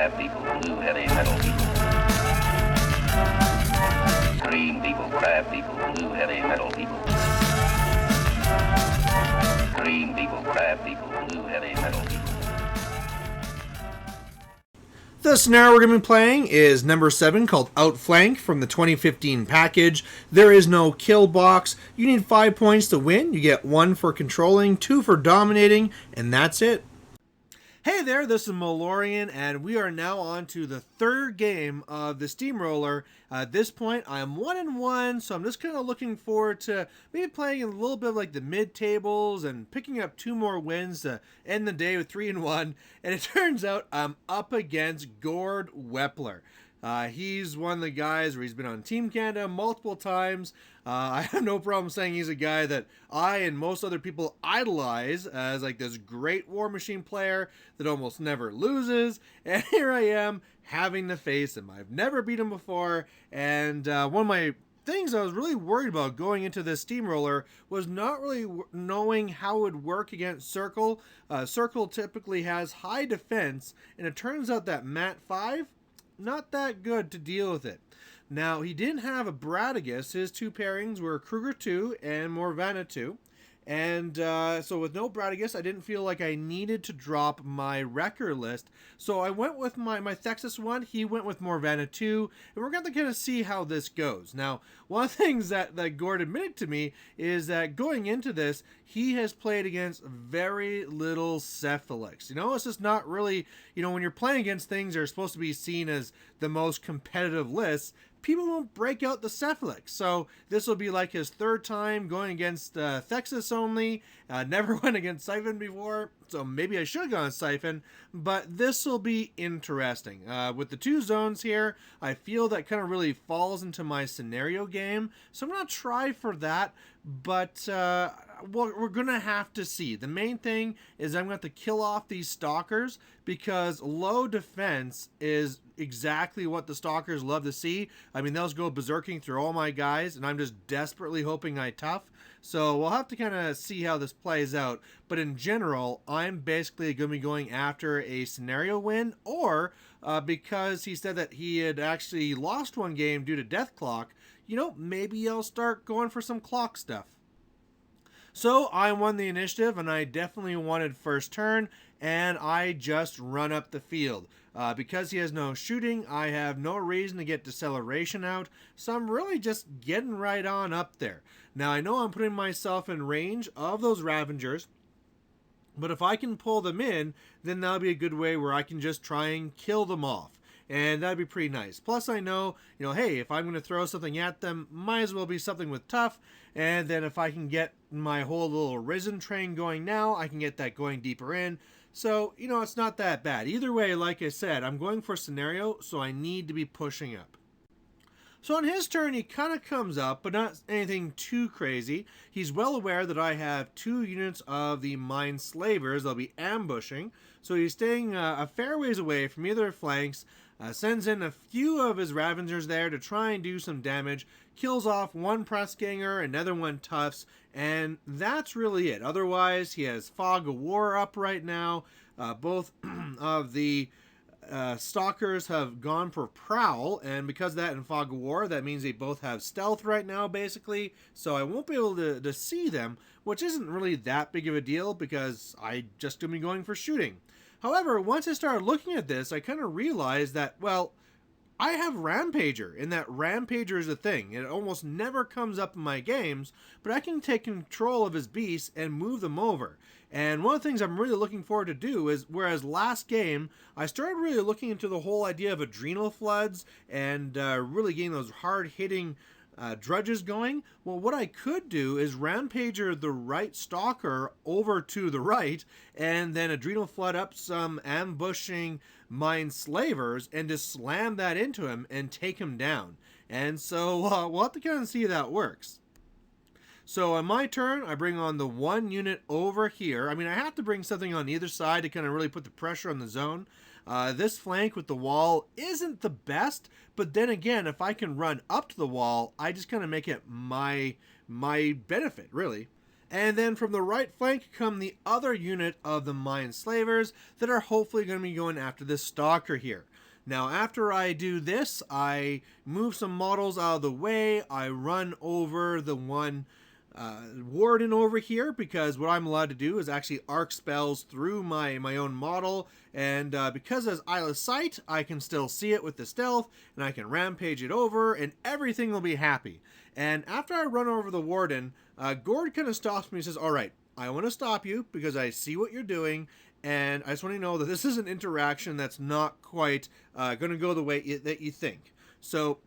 crab people, blue heavy metal people. Green people, crab people, blue heavy metal people. Green people, crab people, blue heavy metal people. The scenario we're going to be playing is number 7, called Outflank, from the 2015 package. There is no kill box. You need 5 points to win. You get 1 for controlling, 2 for dominating, and that's it. Hey there, this is Malorian, and we are now on to the third game of the Steamroller. At this point, I'm 1-1, so I'm just kind of looking forward to maybe playing a little bit of like the mid-tables and picking up 2 more wins to end the day with 3-1. And it turns out I'm up against Gord Wepler. He's one of the guys where he's been on Team Canada multiple times. I have no problem saying he's a guy that I and most other people idolize as like this great War Machine player that almost never loses. And here I am having to face him. I've never beat him before. And one of my things I was really worried about going into this Steamroller was not really knowing how it would work against Circle. Circle typically has high defense, and it turns out that Mat 5, not that good to deal with it. Now, he didn't have a Bradigus. His 2 pairings were Kruger2 and Morvahna2. And so with no Bradigus, I didn't feel like I needed to drop my Wrecker list. So I went with my Thexus one. He went with Morvahna2. And we're going to kind of see how this goes. Now, one of the things that Gord admitted to me is that going into this, he has played against very little Cephalix. You know, it's just not really, you know, when you're playing against things that are supposed to be seen as the most competitive lists, people won't break out the Cephalix. So this will be like his 3rd time going against Thexus only. Never went against Siphon before, so maybe I should have gone Siphon. But this will be interesting. With the 2 zones here, I feel that kind of really falls into my scenario game. So I'm going to try for that. But we're going to have to see. The main thing is I'm going to have to kill off these stalkers, because low defense is exactly what the stalkers love to see. I mean, they'll go berserking through all my guys, and I'm just desperately hoping I tough. So we'll have to kind of see how this plays out. But in general, I'm basically going to be going after a scenario win, or because he said that he had actually lost 1 game due to death clock, you know, maybe I'll start going for some clock stuff. So I won the initiative, and I definitely wanted first turn, and I just run up the field. Because he has no shooting, I have no reason to get deceleration out, so I'm really just getting right on up there. Now, I know I'm putting myself in range of those Ravengers, but if I can pull them in, then that'll be a good way where I can just try and kill them off. And that'd be pretty nice. Plus, I know, you know, hey, if I'm going to throw something at them, might as well be something with tough. And then if I can get my whole little Risen train going now, I can get that going deeper in. So, you know, it's not that bad. Either way, like I said, I'm going for scenario, so I need to be pushing up. So on his turn, he kind of comes up, but not anything too crazy. He's well aware that I have 2 units of the Mine Slavers. They'll be ambushing. So he's staying a fair ways away from either flanks. Sends in a few of his Ravengers there to try and do some damage. Kills off 1 Pressganger, another 1 Tufts, and that's really it. Otherwise, he has Fog of War up right now. Both of the Stalkers have gone for Prowl, and because of that in Fog of War, that means they both have Stealth right now, basically. So I won't be able to see them, which isn't really that big of a deal because I just do me going for shooting. However, once I started looking at this, I kind of realized that, well, I have Rampager, and that Rampager is a thing. It almost never comes up in my games, but I can take control of his beasts and move them over. And one of the things I'm really looking forward to do is, whereas last game, I started really looking into the whole idea of Adrenal Floods and really getting those hard-hitting drudges going. Well, what I could do is Rampager the right stalker over to the right, and then Adrenal Flood up some ambushing Mine Slavers and just slam that into him and take him down. And so we'll have to kind of see how that works. So on my turn, I bring on the 1 unit over here. I mean, I have to bring something on either side to kind of really put the pressure on the zone. This flank with the wall isn't the best, but then again, if I can run up to the wall, I just kind of make it my benefit, really. And then from the right flank come the other unit of the Mine Slavers that are hopefully going to be going after this Stalker here. Now, after I do this, I move some models out of the way. I run over the one warden over here, because what I'm allowed to do is actually arc spells through my own model, and because as Isle of Sight, I can still see it with the stealth, and I can rampage it over, and everything will be happy. And after I run over the warden, Gord kind of stops me and says, alright, I want to stop you because I see what you're doing, and I just want to know that this is an interaction that's not quite going to go the way that you think. So,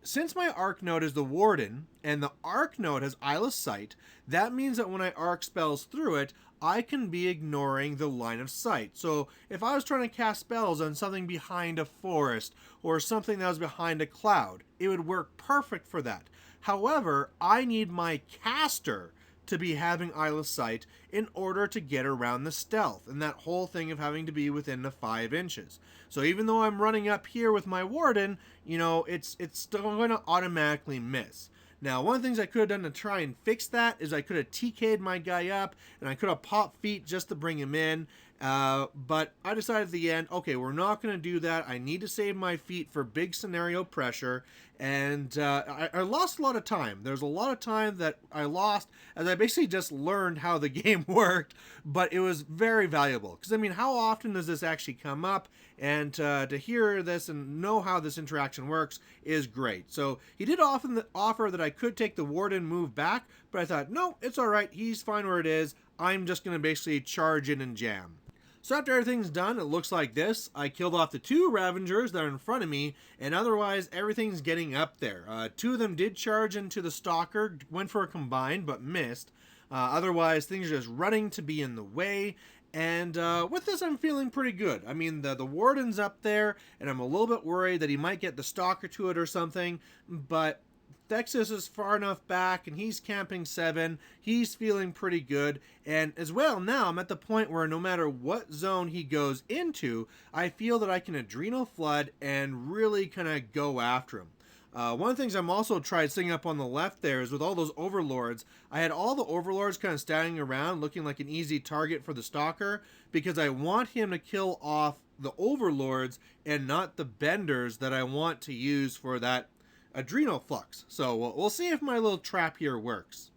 since my arc node is the warden, and the arc node has Isle of Sight, that means that when I arc spells through it, I can be ignoring the line of sight. So if I was trying to cast spells on something behind a forest, or something that was behind a cloud, it would work perfect for that. However, I need my caster to be having Isle of Sight in order to get around the stealth, and that whole thing of having to be within the 5 inches. So even though I'm running up here with my warden, you know, it's still going to automatically miss. Now, one of the things I could have done to try and fix that is I could have TK'd my guy up, and I could have popped feet just to bring him in, but I decided at the end, okay, we're not going to do that. I need to save my feet for big scenario pressure, and I lost a lot of time. There's a lot of time that I lost as I basically just learned how the game worked, but it was very valuable. Because, I mean, how often does this actually come up? And to hear this and know how this interaction works is great. So he did offer that I could take the warden move back, but I thought, no, it's all right. He's fine where it is. I'm just going to basically charge in and jam. So after everything's done, it looks like this. I killed off the 2 Ravengers that are in front of me, and otherwise everything's getting up there. 2 of them did charge into the Stalker, went for a combined, but missed. Otherwise, things are just running to be in the way. And with this, I'm feeling pretty good. I mean, the warden's up there, and I'm a little bit worried that he might get the Stalker to it or something, but Thexus is far enough back, and he's camping 7. He's feeling pretty good. And as well, now I'm at the point where no matter what zone he goes into, I feel that I can Adrenal Flood and really kind of go after him. One of the things I'm also tried setting up on the left there is with all those overlords, I had all the overlords kind of standing around looking like an easy target for the Stalker, because I want him to kill off the overlords and not the benders that I want to use for that Adrenal Flux. So we'll see if my little trap here works.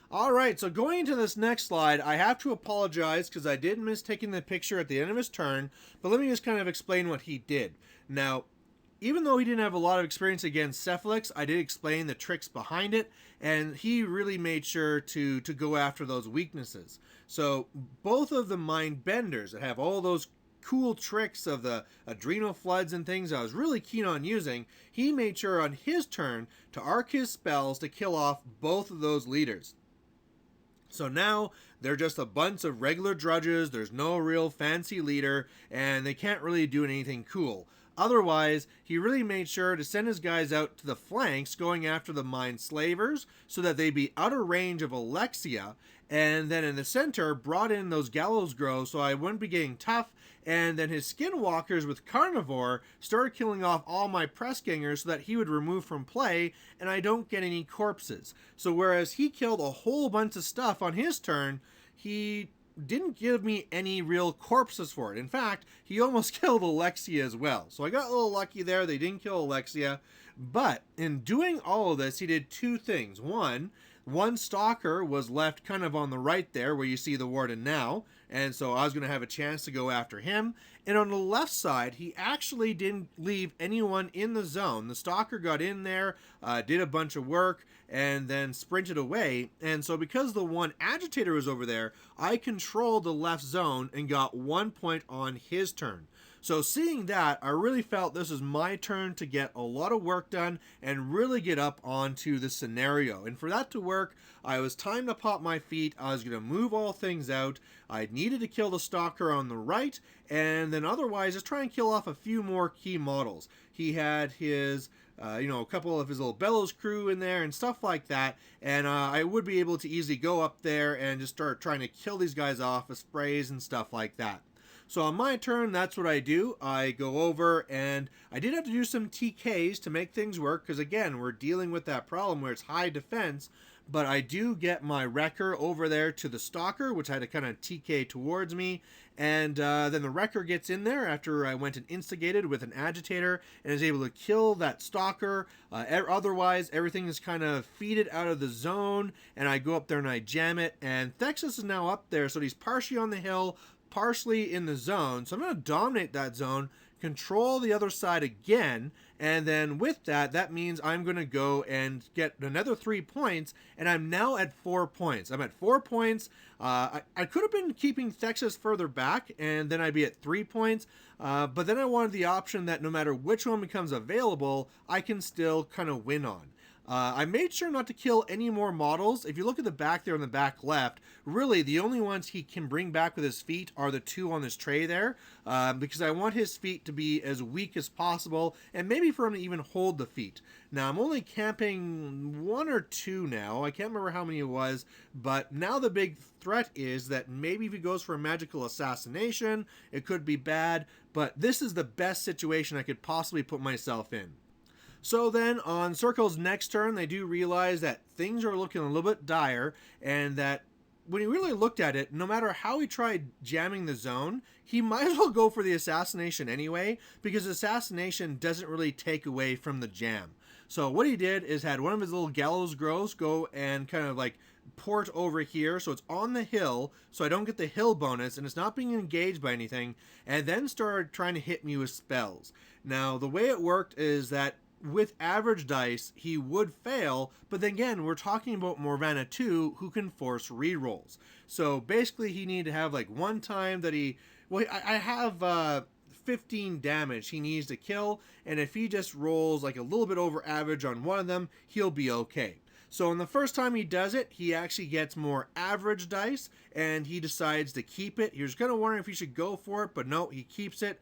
Alright, so going into this next slide, I have to apologize because I did miss taking the picture at the end of his turn, but let me just kind of explain what he did. Now, even though he didn't have a lot of experience against Cephalix, I did explain the tricks behind it, and he really made sure to go after those weaknesses. So both of the Mind Benders that have all those cool tricks of the Adrenal Floods and things I was really keen on using, he made sure on his turn to arc his spells to kill off both of those leaders. So now they're just a bunch of regular drudges, there's no real fancy leader, and they can't really do anything cool. Otherwise, he really made sure to send his guys out to the flanks going after the Mind Slavers so that they'd be out of range of Alexia, and then in the center brought in those Gallows Grow so I wouldn't be getting tough, and then his Skinwalkers with Carnivore started killing off all my Pressgangers so that he would remove from play and I don't get any corpses. So whereas he killed a whole bunch of stuff on his turn, he didn't give me any real corpses for it. In fact, he almost killed Alexia as well. So I got a little lucky there. They didn't kill Alexia. But in doing all of this, he did 2 things. One Stalker was left kind of on the right there where you see the warden now, and so I was going to have a chance to go after him. And on the left side, he actually didn't leave anyone in the zone. The Stalker got in there, did a bunch of work, and then sprinted away. And so because the one Agitator was over there, I controlled the left zone and got 1 point on his turn. So seeing that, I really felt this was my turn to get a lot of work done and really get up onto the scenario. And for that to work, I was timed to pop my feet. I was going to move all things out. I needed to kill the Stalker on the right, and then otherwise just try and kill off a few more key models. He had his a couple of his little Bellows crew in there and stuff like that, and I would be able to easily go up there and just start trying to kill these guys off with sprays and stuff like that. So on my turn, that's what I do. I go over, and I did have to do some TKs to make things work, because again, we're dealing with that problem where it's high defense, but I do get my wrecker over there to the stalker, which I had to kind of TK towards me, and then the wrecker gets in there after I went and instigated with an agitator and is able to kill that stalker. Otherwise, everything is kind of feeded out of the zone, and I go up there and I jam it, and Thexus is now up there, so he's partially on the hill, partially in the zone. So I'm going to dominate that zone, control the other side again, and then with that, that means I'm going to go and get another 3 points, and I'm now at 4 points. I'm at 4 points. I could have been keeping Thexus further back, and then I'd be at 3 points, but then I wanted the option that no matter which one becomes available, I can still kind of win on. I made sure not to kill any more models. If you look at the back there on the back left, really the only ones he can bring back with his feet are the 2 on this tray there, because I want his feet to be as weak as possible, and maybe for him to even hold the feet. Now, I'm only camping 1 or 2 now. I can't remember how many it was, but now the big threat is that maybe if he goes for a magical assassination, it could be bad, but this is the best situation I could possibly put myself in. So then on Circle's next turn, they do realize that things are looking a little bit dire, and that when he really looked at it, no matter how he tried jamming the zone, he might as well go for the assassination anyway, because assassination doesn't really take away from the jam. So what he did is had one of his little gallows grows go and kind of like port over here, so it's on the hill, so I don't get the hill bonus, and it's not being engaged by anything, and then started trying to hit me with spells. Now, the way it worked is that with average dice, he would fail, but then again, we're talking about Morvahna2, who can force rerolls. So basically, he needed to have like one time that he... Well, I have 15 damage he needs to kill, and if he just rolls like a little bit over average on one of them, he'll be okay. So on the first time he does it, he actually gets more average dice, and he decides to keep it. He was kind of wondering if he should go for it, but no, he keeps it.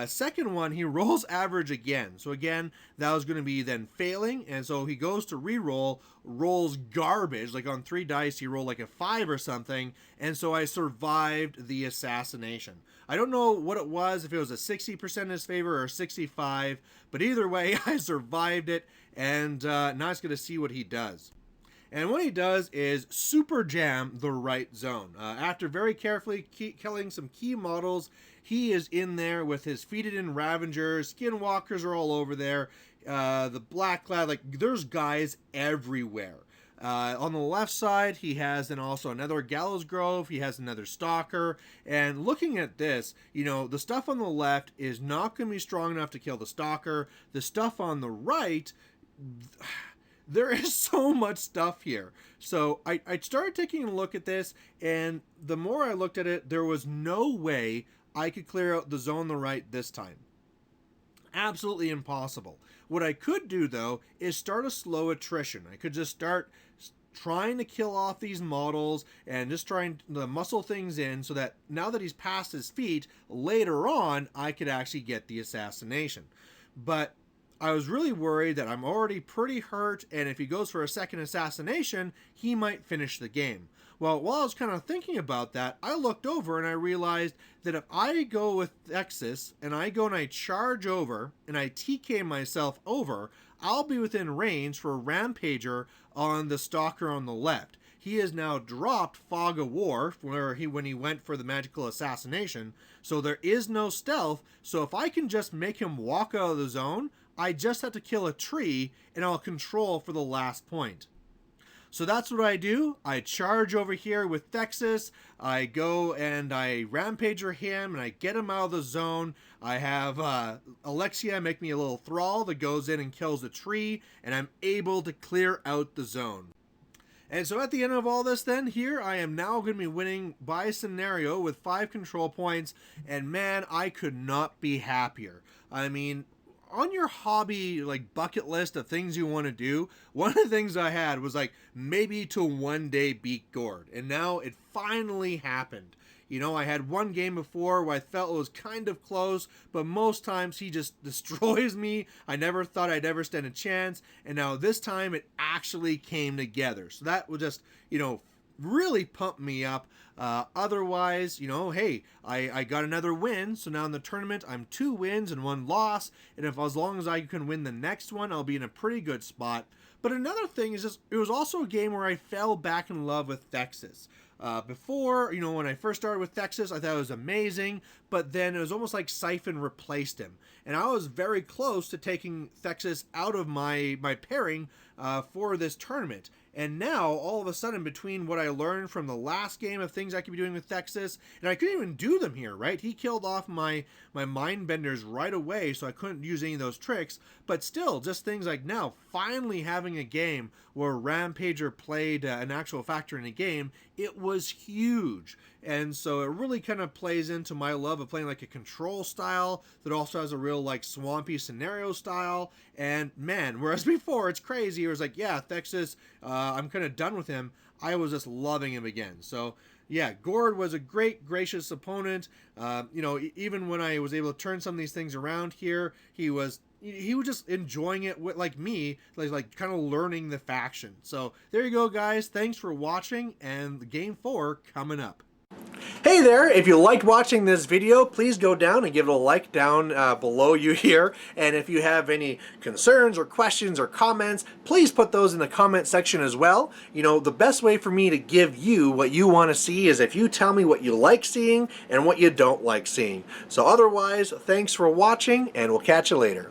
Second one, he rolls average again. So again, that was going to be then failing, and so he goes to re-roll, rolls garbage. Like on 3 dice, he rolled like a 5 or something, and so I survived the assassination. I don't know what it was, if it was a 60% in his favor or 65, but either way, I survived it, and now it's going to see what he does. And what he does is super jam the right zone. After very carefully killing some key models, he is in there with his feeded-in Ravengers. Skinwalkers are all over there. The Blackclad, like, there's guys everywhere. On the left side, he has then also another Gallows Grove. He has another Stalker. And looking at this, you know, the stuff on the left is not going to be strong enough to kill the Stalker. The stuff on the right... There is so much stuff here. So I started taking a look at this, and the more I looked at it, there was no way I could clear out the zone on the right this time. Absolutely impossible. What I could do, though, is start a slow attrition. I could just start trying to kill off these models and just trying to muscle things in so that now that he's past his feet, later on, I could actually get the assassination. But I was really worried that I'm already pretty hurt, and if he goes for a second assassination, he might finish the game. Well, while I was kind of thinking about that, I looked over and I realized that if I go with Thexus, and I go and I charge over, and I TK myself over, I'll be within range for a Rampager on the Stalker on the left. He has now dropped Fog of War when he went for the magical assassination, so there is no stealth, so if I can just make him walk out of the zone, I just have to kill a tree, and I'll control for the last point. So that's what I do. I charge over here with Thexus. I go and I Rampager him, and I get him out of the zone. I have Alexia make me a little thrall that goes in and kills the tree, and I'm able to clear out the zone. And so at the end of all this then, here I am now going to be winning by scenario with 5 control points, and man, I could not be happier. I mean, on your hobby, like, bucket list of things you want to do, one of the things I had was, like, maybe to one day beat Gord, and now it finally happened. You know, I had one game before where I felt it was kind of close, but most times he just destroys me. I never thought I'd ever stand a chance, and now this time it actually came together. So that was just, you know, really pumped me up. Otherwise, you know, hey, I got another win, so now in the tournament I'm 2 wins and 1 loss, and if as long as I can win the next one, I'll be in a pretty good spot. But another thing is just, it was also a game where I fell back in love with Thexus. Before, you know, when I first started with Thexus, I thought it was amazing, but then it was almost like Siphon replaced him. And I was very close to taking Thexus out of my pairing for this tournament. And now, all of a sudden, between what I learned from the last game of things I could be doing with Thexus, and I couldn't even do them here, right? He killed off my mind benders right away, so I couldn't use any of those tricks. But still, just things like now, finally having a game where Rampager played an actual factor in a game, it was huge. And so it really kind of plays into my love of playing like a control style that also has a real like swampy scenario style. And man, whereas before it's crazy, it was like, yeah, Thexus, I'm kind of done with him. I was just loving him again. So yeah, Gord was a great, gracious opponent. You know, even when I was able to turn some of these things around here, he was just enjoying it with, like me, like kind of learning the faction. So there you go, guys. Thanks for watching, and game 4 coming up. Hey there, if you liked watching this video, please go down and give it a like down below you here. And if you have any concerns or questions or comments, please put those in the comment section as well. You know, the best way for me to give you what you want to see is if you tell me what you like seeing and what you don't like seeing. So otherwise, thanks for watching, and we'll catch you later.